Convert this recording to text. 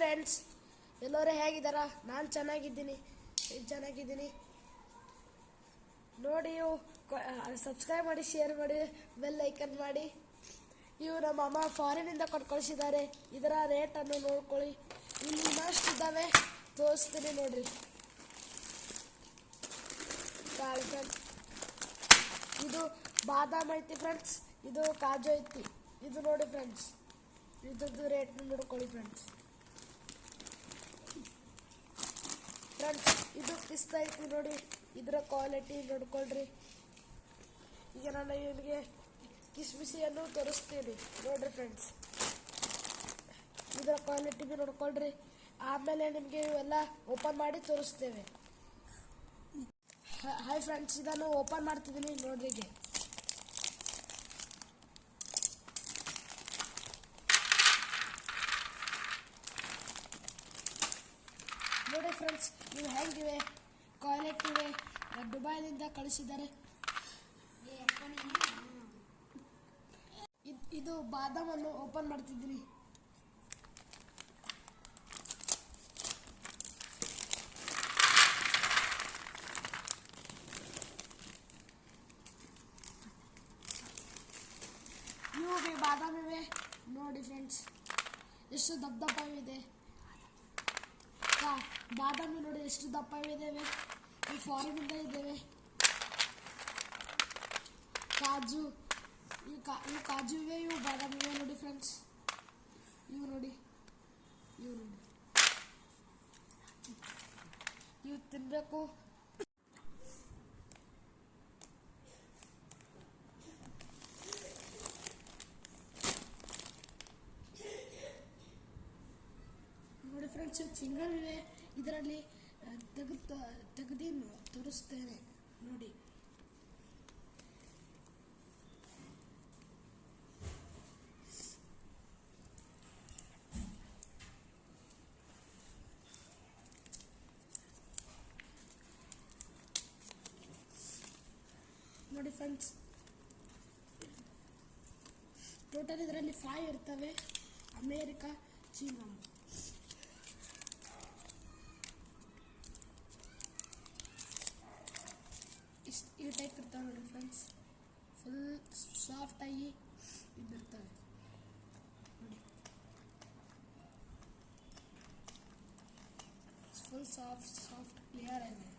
Friends, ಎಲ್ಲರೂ ಹೇಗಿದ್ದಾರಾ? ನಾನು ಚೆನ್ನಾಗಿದ್ದೀನಿ. ನೋಡಿ, ಸಬ್ಸ್ಕ್ರೈಬ್ ಮಾಡಿ, ಶೇರ್ ಮಾಡಿ, ಬೆಲ್ ಐಕನ್ ಮಾಡಿ. ಇವು ನಮ್ಮ ಅಮ್ಮ ಫಾರಿನಿಂದ ಕಳ್ಸಿದ್ದಾರೆ. ಇದರ ರೇಟನ್ನು ನೋಡ್ಕೊಳ್ಳಿ. ಇಲ್ಲಿ ಇನ್ನಷ್ಟು ಇದ್ದಾವೆ, ತೋರಿಸ್ತೀನಿ ನೋಡ್ರಿ. ಇದು ಬಾದಾಮ್ ಐತಿ ಫ್ರೆಂಡ್ಸ್, ಇದು ಕಾಜು ಐತಿ. ಇದು ನೋಡಿ ಫ್ರೆಂಡ್ಸ್, ಇದ್ರದ್ದು ರೇಟ್ ನೋಡ್ಕೊಳ್ಳಿ ಫ್ರೆಂಡ್ಸ್. ಇದು ಪಿಸ್ತಾ ಐತಿ ನೋಡಿ, ಇದರ ಕ್ವಾಲಿಟಿ ನೋಡ್ಕೊಳ್ರಿ. ಈಗ ನಾನು ಇವನಿಗೆ ಕಿಸ್ಮಿಸಿಯನ್ನು ತೋರಿಸ್ತೀನಿ ನೋಡ್ರಿ ಫ್ರೆಂಡ್ಸ್. ಇದರ ಕ್ವಾಲಿಟಿ ಬಿ ನೋಡ್ಕೊಳ್ರಿ. ಆಮೇಲೆ ನಿಮಗೆ ಇವೆಲ್ಲ ಓಪನ್ ಮಾಡಿ ತೋರಿಸ್ತೇವೆ. ಹಾಯ್ ಫ್ರೆಂಡ್ಸ್, ಇದನ್ನು ಓಪನ್ ಮಾಡ್ತಿದ್ದೀನಿ ನೋಡ್ರಿ. ನೋಡಿ ಫ್ರೆಂಡ್ಸ್, ಇವು ಹೆಂಗಿವೆ, ಕ್ವಾಲಿಟಿ ಇವೆ. ದುಬೈನಿಂದ ಕಳಿಸಿದ್ದಾರೆ. ಇದು ಬಾದಾಮನ್ನು ಓಪನ್ ಮಾಡ್ತಿದ್ದೀನಿ. ಇವು ಬಾದಾಮ್ ಇವೆ ನೋಡಿ ಫ್ರೆಂಡ್ಸ್, ಎಷ್ಟು ದಪ್ಪ ಇದೆ. ಬಾದಾಮಿ ನೋಡಿ ಎಷ್ಟು ದಪ್ಪ ಇದ್ದೇವೆ. ಈ ಫಾರಿನಿಂದ ಇದ್ದೇವೆ. ಕಾಜು, ಇವು ಕಾಜು ಇವೆ, ಇವು ಬಾದಾಮಿ ಇವೆ ನೋಡಿ ಫ್ರೆಂಡ್ಸ್. ಇವು ನೋಡಿ, ಇವು ತಿನ್ನಬೇಕು. ನೋಡಿ ಫ್ರೆಂಡ್ಸ್, ಚಿಂಗಮ್ ಇವೆ. ಇದರಲ್ಲಿ ತೆಗೆದು ತೋರಿಸ್ತೇನೆ ನೋಡಿ. ನೋಡಿ ಫ್ರೆಂಡ್ಸ್, ಟೋಟಲ್ ಇದರಲ್ಲಿ 5 ಇರ್ತವೆ. ಅಮೇರಿಕಾ ಚಿಂಗಮ್. ಈ ಟೈಪ್ ಇರ್ತಾವೆ ನೋಡಿ ಫ್ರೆಂಡ್ಸ್, ಫುಲ್ ಸಾಫ್ಟ್ ಆಗಿ ಇದಿರ್ತವೆ ನೋಡಿ. ಫುಲ್ ಸಾಫ್ಟ್ ಕ್ಲಿಯರ್ ಆಗಿದೆ.